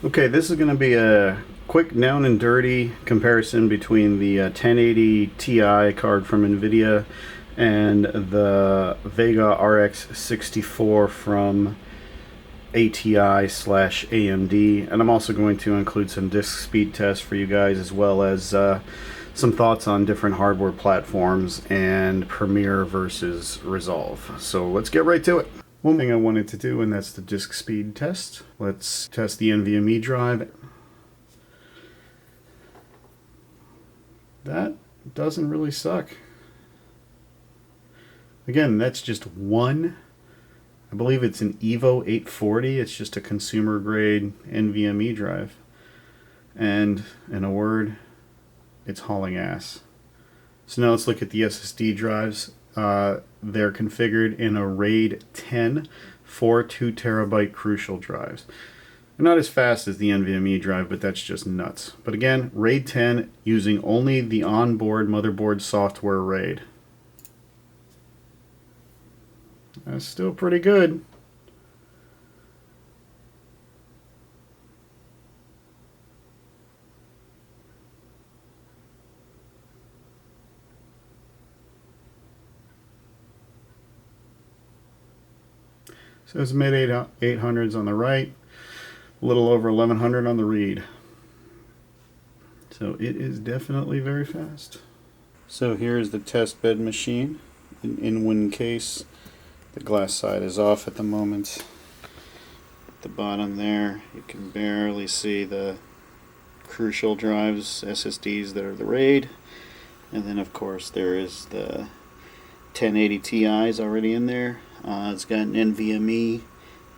Okay, this is going to be a quick down and dirty comparison between the 1080 Ti card from Nvidia and the Vega RX 64 from ATI/AMD, and I'm also going to include some disk speed tests for you guys, as well as some thoughts on different hardware platforms and Premiere versus Resolve. So let's get right to it. One thing I wanted to do, and that's the disk speed test. Let's test the NVMe drive. That doesn't really suck. Again, that's just one. I believe it's an Evo 840. It's just a consumer grade NVMe drive. And in a word, it's hauling ass. So now let's look at the SSD drives. They're configured in a RAID 10 for 2 terabyte Crucial drives. They're not as fast as the NVMe drive, but that's just nuts. But again, RAID 10 using only the onboard motherboard software RAID. That's still pretty good. So it's mid 800s on the write, a little over 1100 on the read. So it is definitely very fast. So here's the test bed machine in case. The glass side is off at the moment. At the bottom there, you can barely see the Crucial drives, SSDs that are the RAID. And then of course there is the 1080 Ti's already in there. It's got an NVMe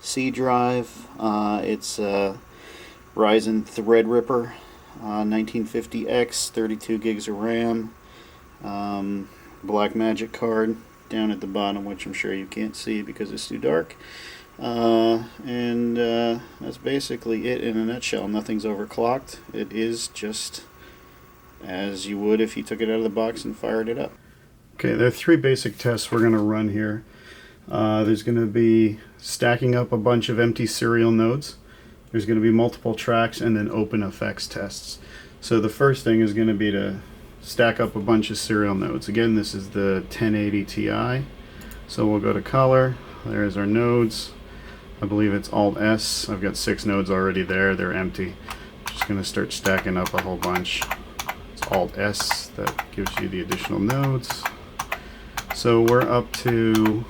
C drive. It's a Ryzen Threadripper 1950X, 32 gigs of RAM. Blackmagic card down at the bottom, which I'm sure you can't see because it's too dark. And that's basically it in a nutshell. Nothing's overclocked. It is just as you would if you took it out of the box and fired it up. Okay, there are 3 basic tests we're going to run here. There's going to be stacking up a bunch of empty serial nodes. There's going to be multiple tracks, and then open effects tests. So the first thing is going to be to stack up a bunch of serial nodes. Again, this is the 1080 Ti. So we'll go to color. There's our nodes. I believe it's Alt-S. I've got 6 nodes already there. They're empty. Just going to start stacking up a whole bunch. It's Alt-S. That gives you the additional nodes. So we're up to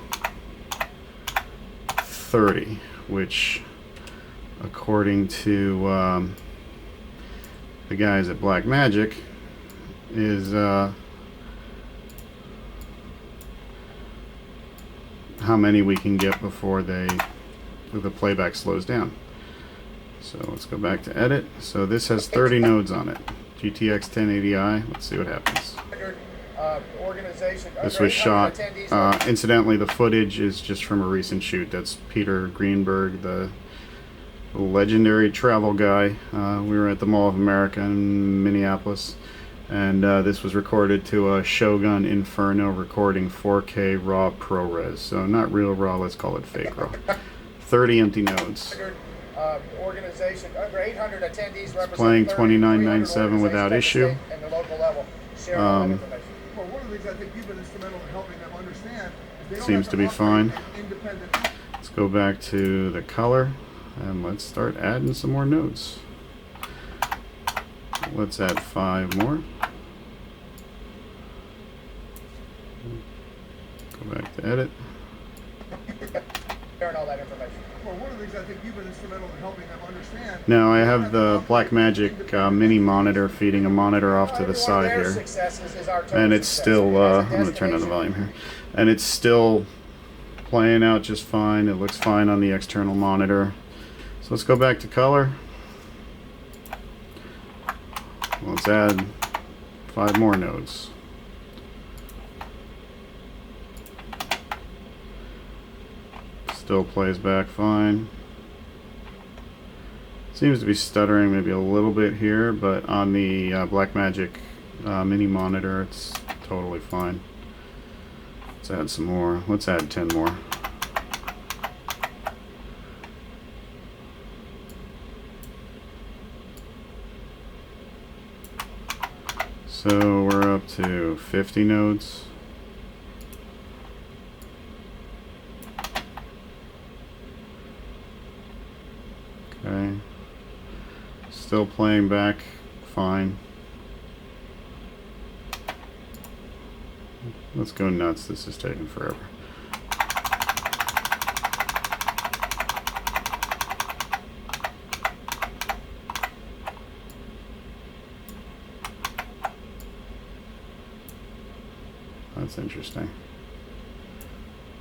30, which according to the guys at Blackmagic is how many we can get before the playback slows down. So let's go back to edit. So this has 30 nodes on it. GTX 1080i. Let's see what happens. This was shot. Incidentally, the footage is just from a recent shoot. That's Peter Greenberg, the legendary travel guy. We were at the Mall of America in Minneapolis, and this was recorded to a Shogun Inferno recording 4K RAW ProRes. So not real RAW, let's call it fake RAW. 30 empty nodes. It's playing 2997 without issue. Seems to be fine. Let's go back to the color and let's start adding some more nodes. Let's add 5 more. Go back to edit. Now I have the Blackmagic mini monitor feeding a monitor off to the side here, and it's still, I'm going to turn on the volume here, and it's still playing out just fine. It looks fine on the external monitor. So let's go back to color. Let's add 5 more nodes. Still plays back fine. Seems to be stuttering maybe a little bit here, but on the Blackmagic mini monitor it's totally fine. Let's add some more. Let's add 10 more. So we're up to 50 nodes. Okay. Still playing back fine. Let's go nuts. This is taking forever. That's interesting.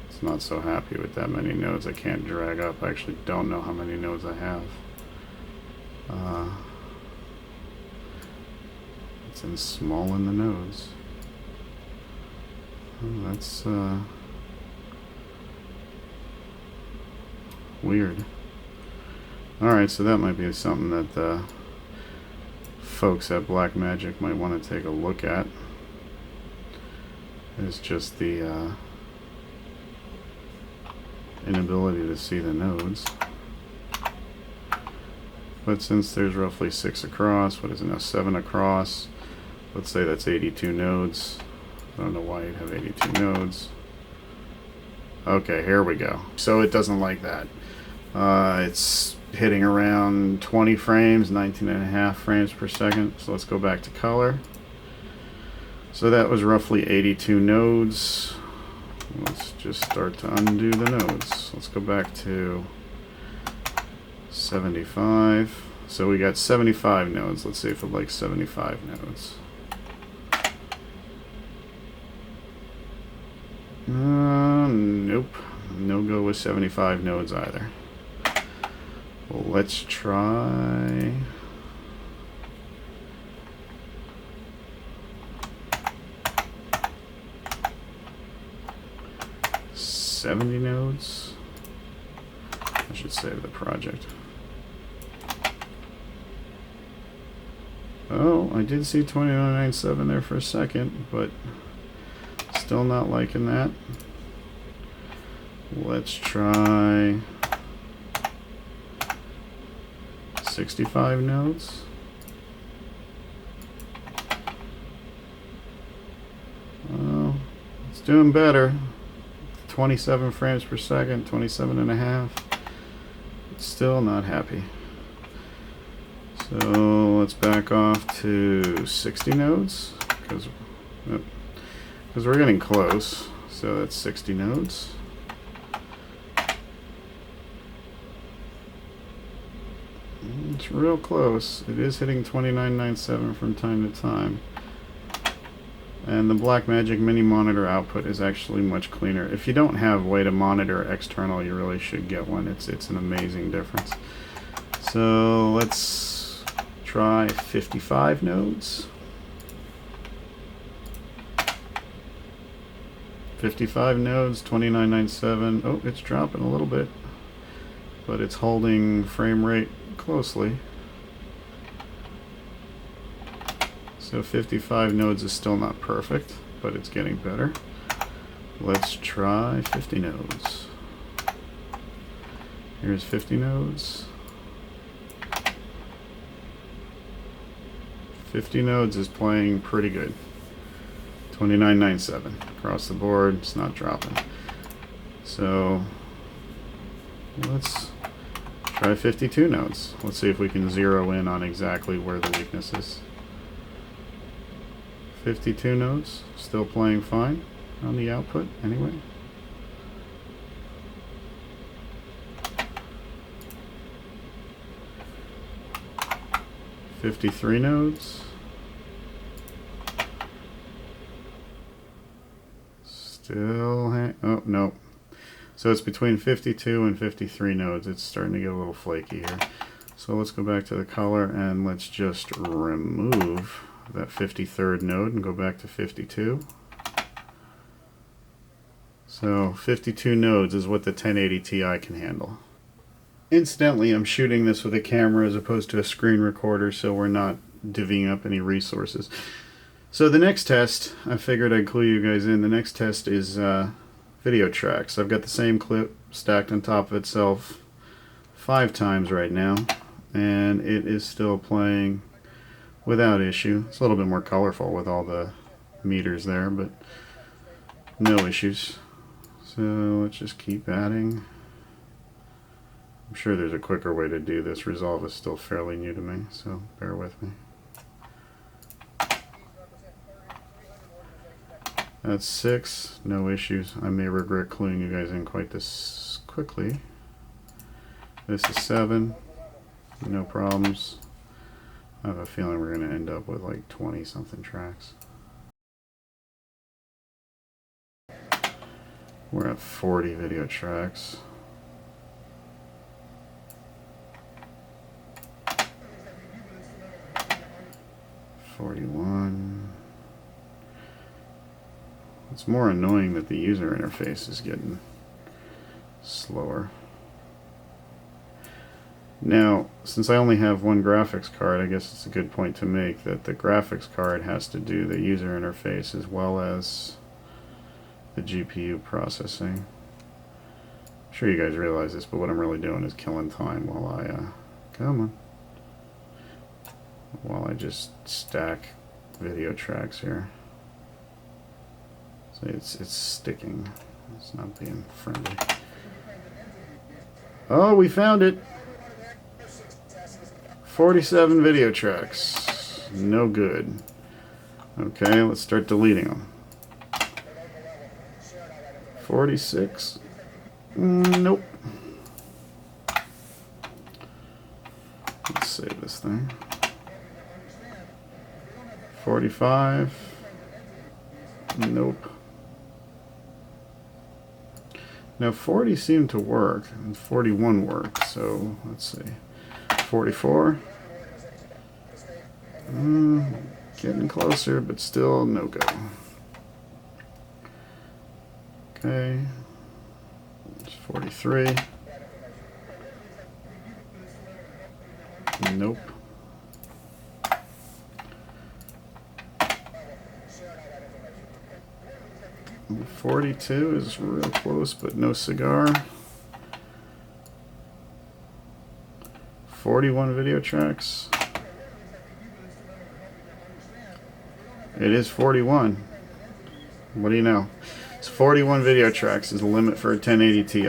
It's not so happy with that many nodes. I can't drag up. I actually don't know how many nodes I have. It's in small in the nodes. Oh, that's weird. Alright, so that might be something that the folks at Blackmagic might want to take a look at. It's just the inability to see the nodes. But since there's roughly 6 across, what is it now, 7 across, let's say that's 82 nodes. I don't know why you'd have 82 nodes. Okay, here we go. So it doesn't like that. It's hitting around 20 frames, 19.5 frames per second. So let's go back to color. So that was roughly 82 nodes. Let's just start to undo the nodes. Let's go back to 75. So we got 75 nodes. Let's see if it likes 75 nodes. Nope. No go with 75 nodes either. Well, let's try... $70 nodes. I should save the project. Oh, I did see 2997 there for a second, but still not liking that. Let's try 65 nodes. Oh, it's doing better. 27 frames per second, 27.5. It's still not happy. So let's back off to 60 nodes because we're getting close. So that's 60 nodes. It's real close. It is hitting 2997 from time to time. And the Blackmagic mini monitor output is actually much cleaner. If you don't have a way to monitor external, you really should get one. It's an amazing difference. So let's try 55 nodes. 55 nodes, 2997. Oh, it's dropping a little bit, but it's holding frame rate closely. So 55 nodes is still not perfect, but it's getting better. Let's try 50 nodes. Here's 50 nodes. 50 nodes is playing pretty good. 2997 across the board. It's not dropping. So let's try 52 nodes. Let's see if we can zero in on exactly where the weakness is. 52 nodes, still playing fine on the output anyway. $53 nodes. Still oh no. So it's between 52 and 53 nodes. It's starting to get a little flaky here. So let's go back to the color and let's just remove that 53rd node and go back to 52. So 52 nodes is what the 1080 Ti can handle. Incidentally, I'm shooting this with a camera as opposed to a screen recorder, so we're not divvying up any resources. So the next test, I figured I'd clue you guys in. The next test is video tracks. I've got the same clip stacked on top of itself 5 times right now, and it is still playing without issue. It's a little bit more colorful with all the meters there, but no issues. So let's just keep adding. I'm sure there's a quicker way to do this. Resolve is still fairly new to me, so bear with me. That's 6, no issues. I may regret cluing you guys in quite this quickly. This is 7, no problems. I have a feeling we're going to end up with like 20 something tracks. We're at 40 video tracks. It's more annoying that the user interface is getting slower. Now, since I only have one graphics card, I guess it's a good point to make that the graphics card has to do the user interface as well as the GPU processing. I'm sure you guys realize this, but what I'm really doing is killing time while I just stack video tracks here. So it's sticking. It's not being friendly. Oh, we found it. 47 video tracks. No good. Okay, let's start deleting them. 46. Nope. Let's save this thing. 45. Nope. Now 40 seemed to work, and 41 worked, so let's see. 44. Getting closer, but still no go. Okay. It's 43. Nope. 42 is real close, but no cigar. 41 video tracks. It is 41. What do you know? It's 41 video tracks is the limit for a 1080 Ti.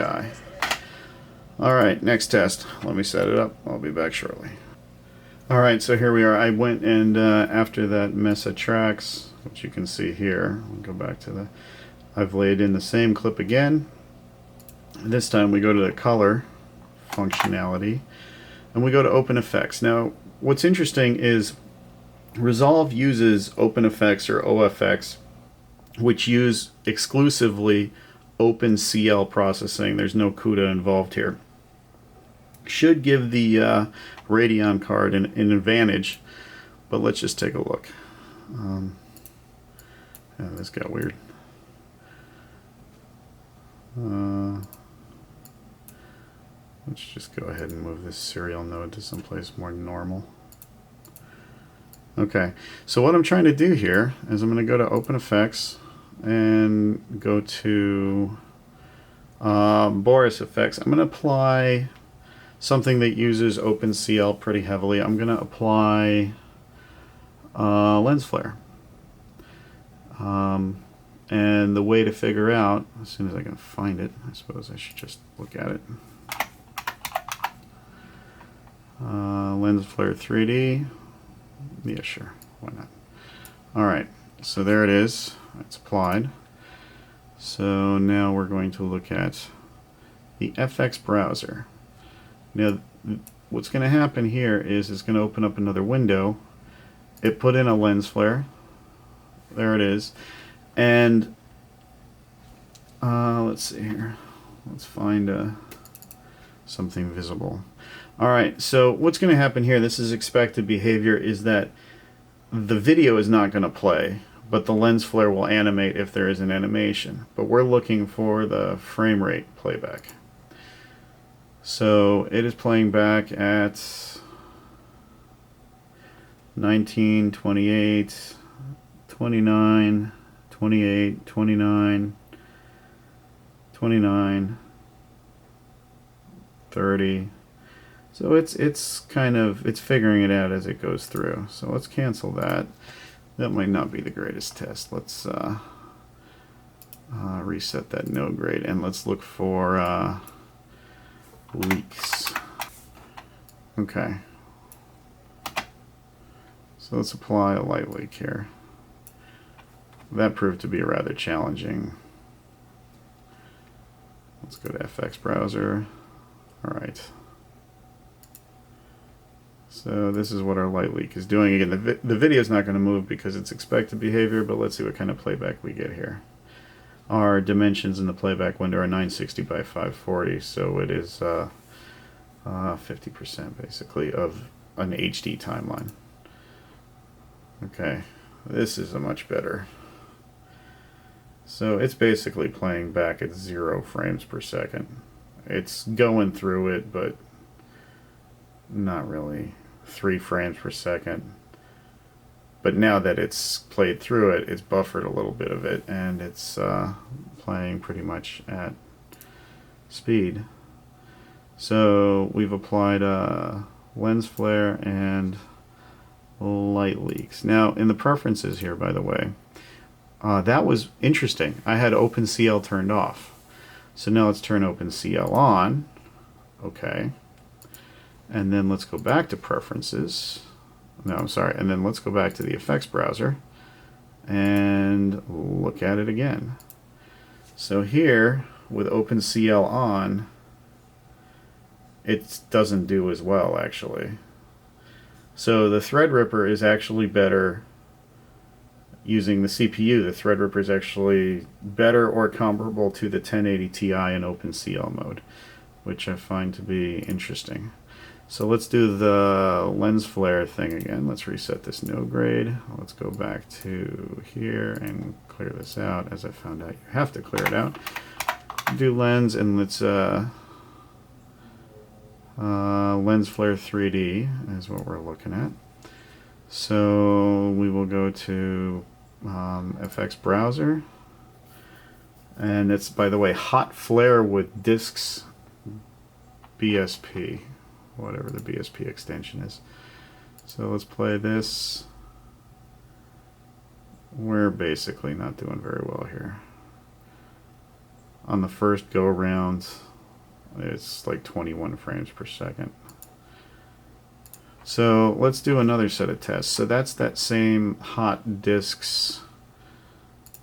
Alright, next test. Let me set it up. I'll be back shortly. Alright, so here we are. I went and after that mess of tracks, which you can see here, I'll go back to the... I've laid in the same clip again. This time we go to the color functionality and we go to Open Effects. Now what's interesting is Resolve uses Open Effects or OFX, which use exclusively OpenCL processing. There's no CUDA involved here. Should give the Radeon card an advantage, but let's just take a look. Yeah, this got weird. Let's just go ahead and move this serial node to someplace more normal. Okay, so what I'm trying to do here is I'm going to go to Open Effects and go to Boris Effects. I'm going to apply something that uses OpenCL pretty heavily. I'm going to apply lens flare. And the way to figure out, as soon as I can find it, I suppose I should just look at it. Lens flare 3D. Yeah, sure. Why not? Alright, so there it is. It's applied. So now we're going to look at the FX browser. Now, what's going to happen here is it's going to open up another window. It put in a lens flare. There it is. And let's see here. Let's find something visible. Alright, so what's going to happen here, this is expected behavior, is that the video is not going to play, but the lens flare will animate if there is an animation. But we're looking for the frame rate playback. So it is playing back at 19, 28, 29, 28, 29, 29, 30. So it's kind of, it's figuring it out as it goes through. So let's cancel that. That might not be the greatest test. Let's reset that no grade, and let's look for leaks. Okay. So let's apply a light leak here. That proved to be rather challenging. Let's go to FX browser. All right. So this is what our light leak is doing. Again, the video is not going to move because it's expected behavior, but let's see what kind of playback we get here. Our dimensions in the playback window are 960 by 540, so it is 50% basically of an HD timeline. Okay, this is a much better. So it's basically playing back at 0 frames per second. It's going through it, but not really 3 frames per second. But now that it's played through it, it's buffered a little bit of it, and it's playing pretty much at speed. So we've applied lens flare and light leaks. Now in the preferences here, by the way, that was interesting. I had OpenCL turned off. So now let's turn OpenCL on. Okay. And then let's go back to preferences. No, I'm sorry. And then let's go back to the effects browser and look at it again. So here with OpenCL on, it doesn't do as well actually. So the Threadripper is actually better using the CPU. The Threadripper is actually better or comparable to the 1080 Ti in OpenCL mode, which I find to be interesting. So let's do the lens flare thing again. Let's reset this no grade. Let's go back to here and clear this out, as I found out you have to clear it out. Do lens, and let's lens flare 3D is what we're looking at. So we will go to FX browser, and it's, by the way, hot flare with disks BSP, whatever the BSP extension is. So let's play this. We're basically not doing very well here. On the first go around, it's like 21 frames per second. So let's do another set of tests. So that's that same hot disks.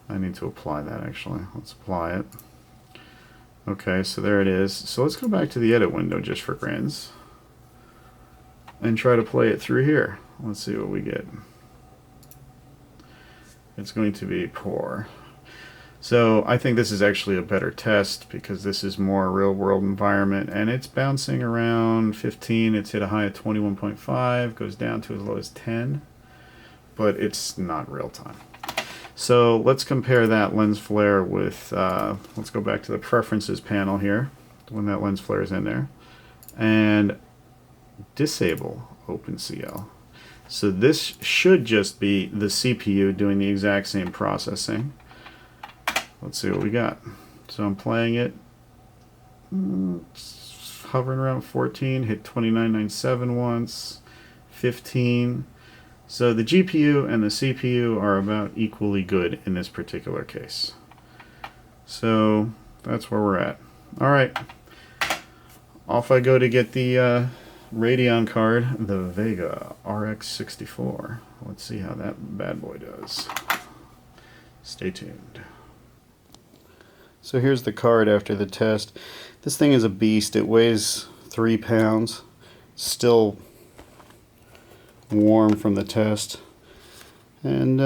I need to apply that actually. Let's apply it. Okay, so there it is. So let's go back to the edit window just for grins and try to play it through here. Let's see what we get. It's going to be poor. So I think this is actually a better test because this is more real world environment, and it's bouncing around 15. It's hit a high of 21.5, goes down to as low as 10, but it's not real time. So let's compare that lens flare with, let's go back to the preferences panel here when that lens flare is in there, and disable OpenCL. So this should just be the CPU doing the exact same processing. Let's see what we got. So I'm playing it, hovering around 14, hit 29.97 once, 15. So the GPU and the CPU are about equally good in this particular case. So that's where we're at. All right, off I go to get the Radeon card, the Vega RX 64. Let's see how that bad boy does. Stay tuned. So here's the card after the test. This thing is a beast. It weighs 3 pounds. Still warm from the test. And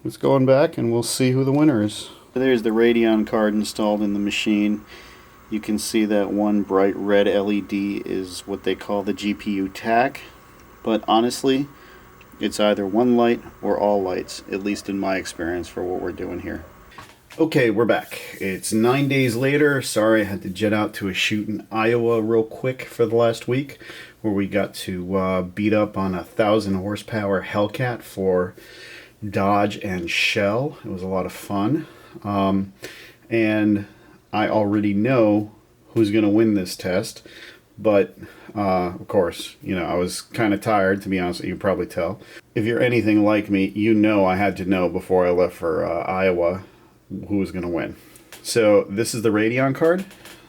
it's going back, and we'll see who the winner is. There's the Radeon card installed in the machine. You can see that one bright red LED is what they call the GPU tack. But honestly, it's either one light or all lights, at least in my experience for what we're doing here. Okay, we're back. It's 9 days later. Sorry, I had to jet out to a shoot in Iowa real quick for the last week, where we got to beat up on a 1,000 horsepower Hellcat for Dodge and Shell. It was a lot of fun. And I already know who's going to win this test, but Of course, you know, I was kind of tired, to be honest. You can probably tell. If you're anything like me, you know I had to know before I left for Iowa who was going to win. So this is the Radeon card.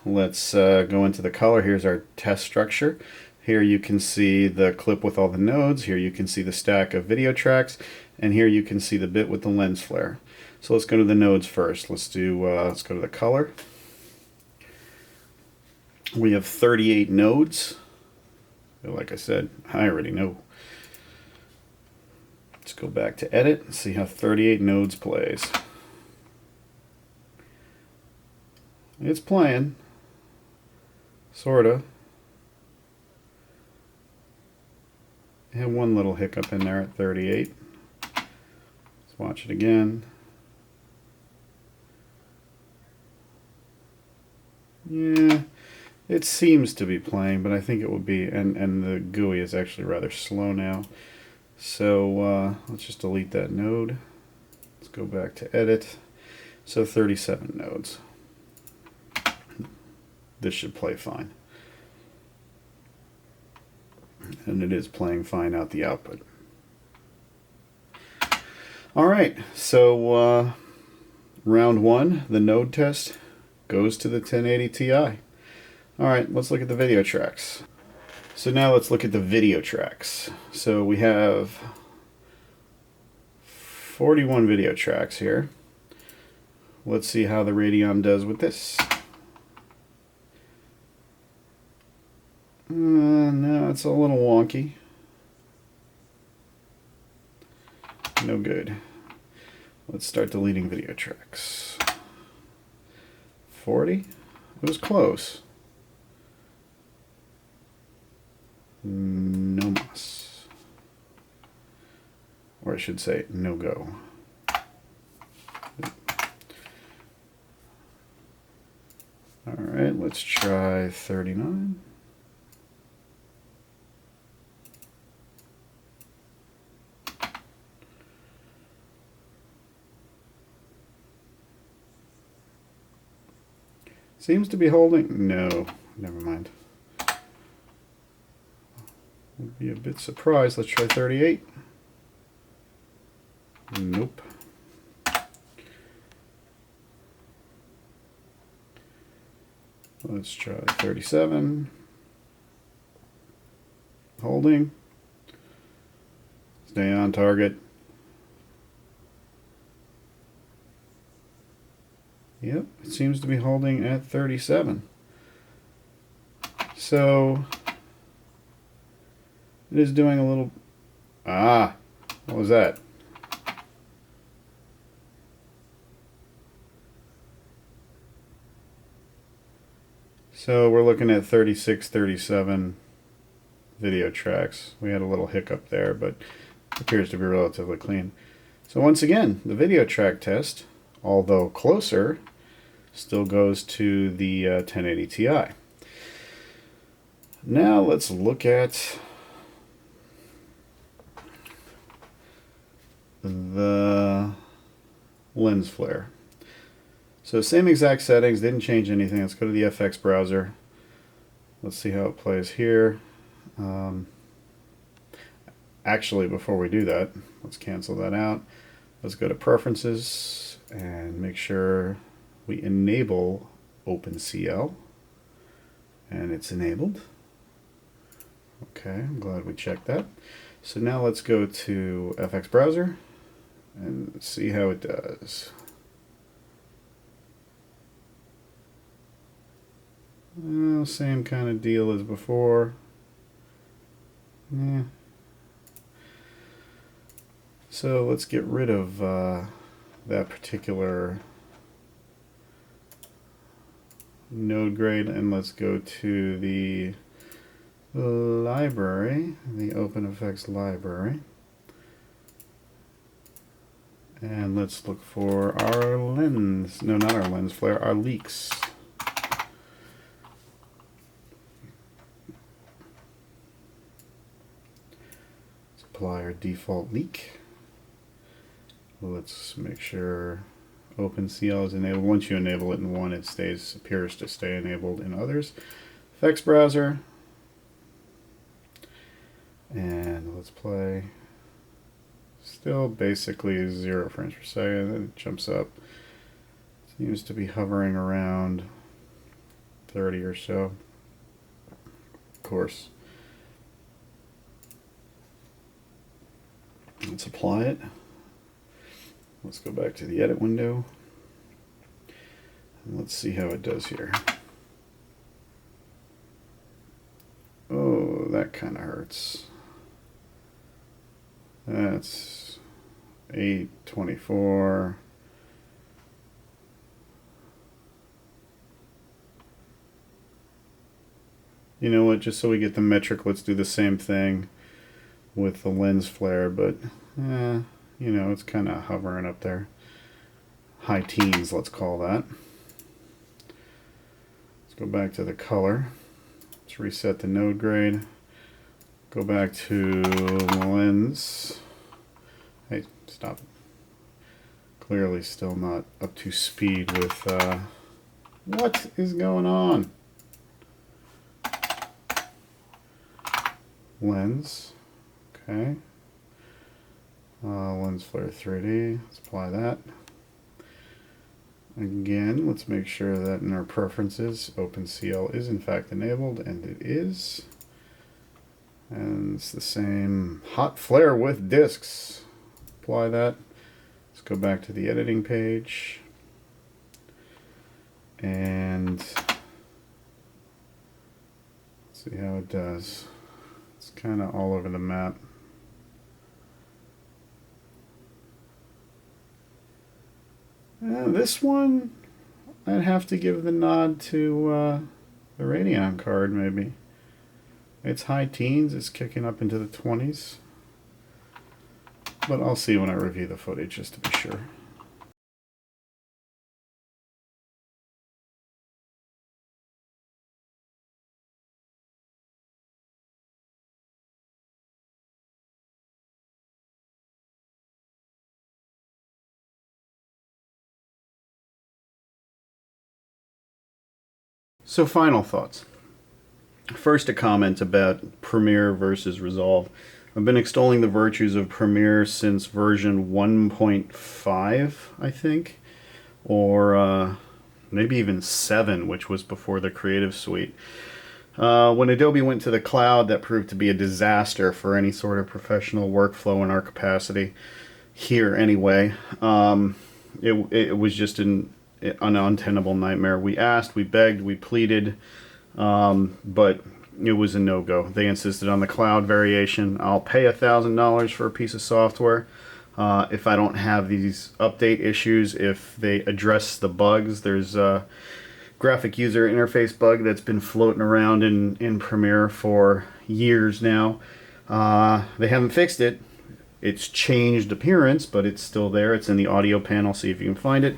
Let's go into the color. Here's our test structure. Here you can see the clip with all the nodes. Here you can see the stack of video tracks. And here you can see the bit with the lens flare. So let's go to the nodes first. Let's go to the color. We have 38 nodes. Like I said, I already know. Let's go back to edit and see how 38 nodes plays. It's playing. Sorta. I had one little hiccup in there at 38. Let's watch it again. Yeah. It seems to be playing, but I think it will be, and the GUI is actually rather slow now. So let's just delete that node. Let's go back to edit. So 37 nodes. This should play fine. And it is playing fine out the output. Alright, so round one, the node test, goes to the 1080 Ti. Alright, let's look at the video tracks. So now let's look at the video tracks. So we have 41 video tracks here. Let's see how the Radeon does with this. No, it's a little wonky. No good. Let's start deleting video tracks. 40? It was close. No mas. Or I should say, no go. Alright, let's try 39. Seems to be holding. No, never mind. Would be a bit surprised. Let's try 38. Nope. Let's try 37. Holding. Stay on target. Yep, it seems to be holding at 37. So it is doing a little... Ah, what was that? So we're looking at 36, 37 video tracks. We had a little hiccup there, but it appears to be relatively clean. So once again, the video track test, although closer, still goes to the 1080 Ti. Now let's look at the lens flare. So same exact settings, didn't change anything. Let's go to the FX browser. Let's see how it plays here. Actually, before we do that, let's cancel that out. Let's go to Preferences and make sure we enable OpenCL. And it's enabled. Okay, I'm glad we checked that. So now let's go to FX browser and see how it does. Well, same kind of deal as before. Yeah. So let's get rid of that particular node grade and let's go to the library, the OpenFX library. And let's look for our lens, no, not our lens flare, our leaks. Let's apply our default leak. Let's make sure OpenCL is enabled. Once you enable it in one, it appears to stay enabled in others. FX browser, let's play. Still basically 0 frames per second, then it jumps up. Seems to be hovering around 30 or so. Of course. Let's apply it. Let's go back to the edit window. And let's see how it does here. Oh, that kind of hurts. That's 824. You know what, just so we get the metric, let's do the same thing with the lens flare, but you know, it's kind of hovering up there. High teens, let's call that. Let's go back to the color. Let's reset the node grade. Go back to lens. Hey, stop. Clearly still not up to speed with what is going on? Lens. Okay. Lens flare 3D. Let's apply that. Again, let's make sure that in our preferences, OpenCL is in fact enabled, and it is. And it's the same hot flare with discs. Apply that. Let's go back to the editing page. And see how it does. It's kind of all over the map. This one, I'd have to give the nod to the Radeon card, maybe. It's high teens, it's kicking up into the 20s. But I'll see when I review the footage, just to be sure. So final thoughts. First, a comment about Premiere versus Resolve. I've been extolling the virtues of Premiere since version 1.5, I think, or maybe even 7, which was before the Creative Suite. When Adobe went to the cloud, that proved to be a disaster for any sort of professional workflow in our capacity, here anyway. It was just an untenable nightmare. We asked, we begged, we pleaded, but it was a no-go. They insisted on the cloud variation. I'll pay $1,000 for a piece of software if I don't have these update issues, if they address the bugs. There's a graphic user interface bug that's been floating around in Premiere for years now. They haven't fixed it. It's changed appearance, but it's still there. It's in the audio panel. See if you can find it.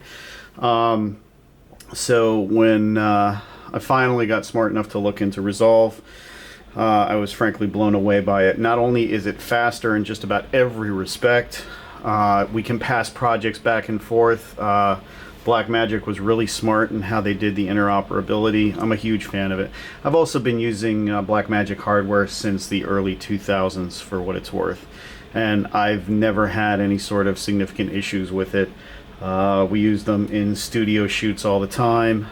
So when I finally got smart enough to look into Resolve, I was frankly blown away by it. Not only is it faster in just about every respect, we can pass projects back and forth. Blackmagic was really smart in how they did the interoperability. I'm a huge fan of it. I've also been using Blackmagic hardware since the early 2000s for what it's worth, and I've never had any sort of significant issues with it. We use them in studio shoots all the time.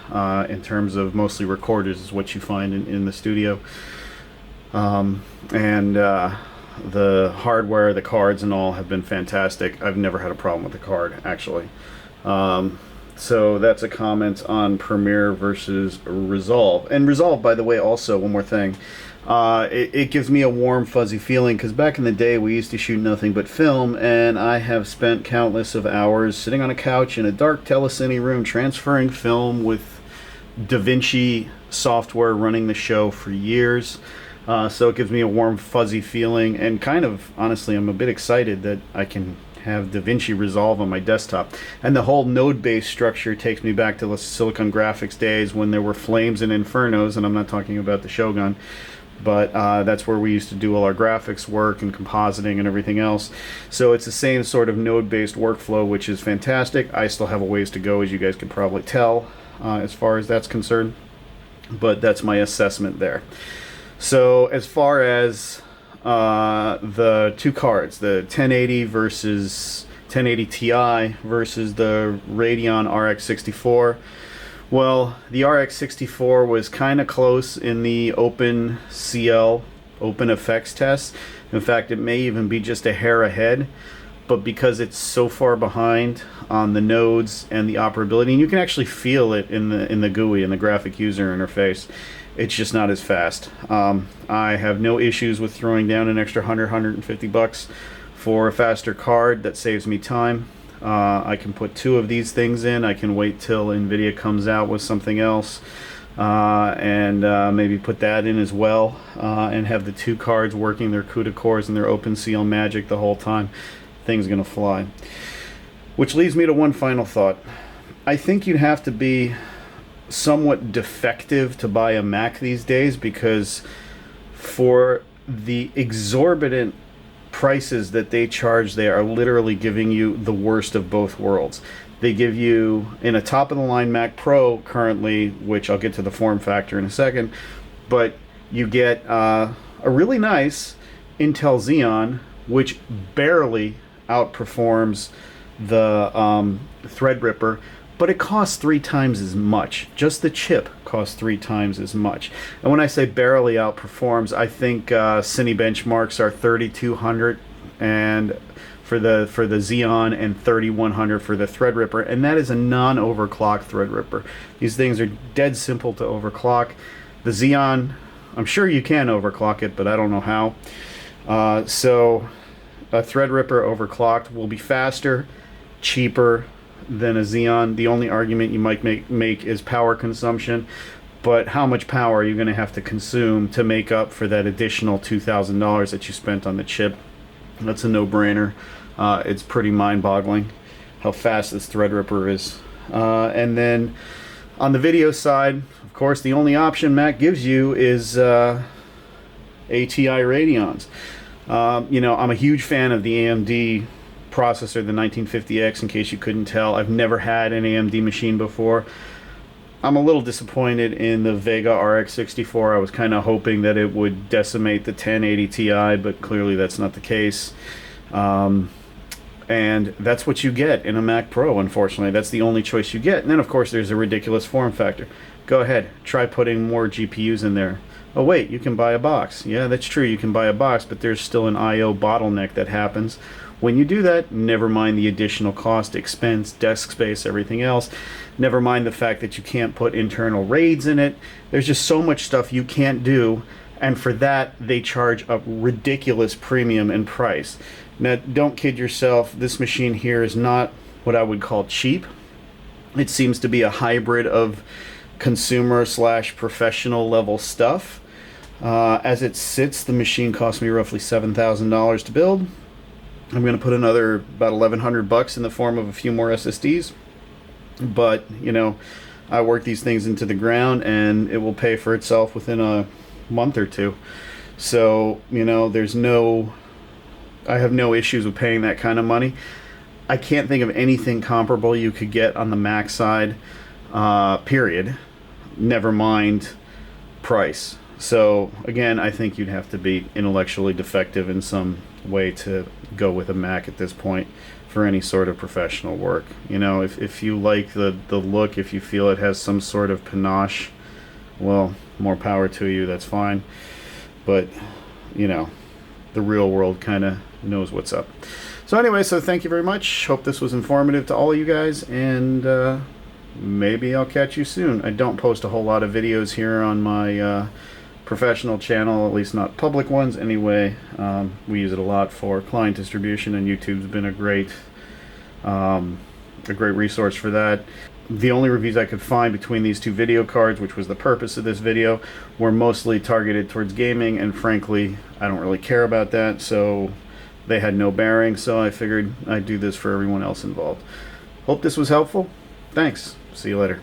In terms of mostly recorders is what you find in the studio. The hardware, the cards and all have been fantastic. I've never had a problem with the card, actually. So that's a comment on Premiere versus Resolve. And Resolve, by the way, also, one more thing. It gives me a warm, fuzzy feeling, because back in the day we used to shoot nothing but film, and I have spent countless of hours sitting on a couch in a dark telecine room transferring film with DaVinci software running the show for years. So it gives me a warm, fuzzy feeling, and kind of, honestly, I'm a bit excited that I can have DaVinci Resolve on my desktop. And the whole node-based structure takes me back to the Silicon Graphics days when there were flames and infernos, and I'm not talking about the Shogun. But that's where we used to do all our graphics work and compositing and everything else. So it's the same sort of node-based workflow, which is fantastic. I still have a ways to go, as you guys can probably tell, as far as that's concerned. But that's my assessment there. So as far as the two cards, the 1080 versus 1080 Ti versus the Radeon RX 64. Well, the RX 64 was kind of close in the open CL, open effects test. In fact, it may even be just a hair ahead, but because it's so far behind on the nodes and the operability, and you can actually feel it in the GUI, in the graphic user interface, it's just not as fast. I have no issues with throwing down an extra $100–150 for a faster card that saves me time. I can put two of these things in. I can wait till Nvidia comes out with something else, and maybe put that in as well, and have the two cards working their CUDA cores and their OpenCL magic the whole time. Thing's gonna fly. Which leads me to one final thought. I think you'd have to be somewhat defective to buy a Mac these days, because for the exorbitant prices that they charge, they are literally giving you the worst of both worlds. They give you, in a top-of-the-line Mac Pro currently, which I'll get to the form factor in a second, but you get a really nice Intel Xeon, which barely outperforms the Threadripper, but it costs 3 times as much. Just the chip costs 3 times as much. And when I say barely outperforms, I think Cine benchmarks are 3200 and for the Xeon, and 3100 for the Threadripper, and that is a non-overclock Threadripper. These things are dead simple to overclock. The Xeon, I'm sure you can overclock it, but I don't know how. So a Threadripper overclocked will be faster, cheaper than a Xeon. The only argument you might make is power consumption, but how much power are you going to have to consume to make up for that additional $2,000 that you spent on the chip? That's a no-brainer. It's pretty mind-boggling how fast this Threadripper is. And then on the video side, of course, the only option Mac gives you is ATI Radeons. You know, I'm a huge fan of the AMD processor, the 1950X, in case you couldn't tell. I've never had an AMD machine before. I'm a little disappointed in the Vega RX 64. I was kind of hoping that it would decimate the 1080 Ti, but clearly that's not the case. And that's what you get in a Mac Pro, unfortunately. That's the only choice you get. And then, of course, there's a ridiculous form factor. Go ahead, try putting more GPUs in there. Oh wait, you can buy a box. Yeah, that's true, you can buy a box, but there's still an I/O bottleneck that happens. When you do that, never mind the additional cost, expense, desk space, everything else. Never mind the fact that you can't put internal RAIDs in it. There's just so much stuff you can't do, and for that, they charge a ridiculous premium in price. Now, don't kid yourself, this machine here is not what I would call cheap. It seems to be a hybrid of consumer/professional level stuff. As it sits, the machine cost me roughly $7,000 to build. I'm going to put another about $1,100 in the form of a few more SSDs. But, you know, I work these things into the ground and it will pay for itself within a month or two. So, you know, I have no issues with paying that kind of money. I can't think of anything comparable you could get on the Mac side, period. Never mind price. So again, I think you'd have to be intellectually defective in some way to go with a Mac at this point for any sort of professional work. You know, if you like the look, if you feel it has some sort of panache, well, more power to you, that's fine. But, you know, the real world kind of knows what's up. So anyway, so thank you very much. Hope this was informative to all of you guys, and maybe I'll catch you soon. I don't post a whole lot of videos here on my professional channel, at least not public ones anyway. We use it a lot for client distribution, and YouTube's been a great resource for that. The only reviews I could find between these two video cards, which was the purpose of this video, were mostly targeted towards gaming, and frankly, I don't really care about that, so they had no bearing, so I figured I'd do this for everyone else involved. Hope this was helpful. Thanks. See you later.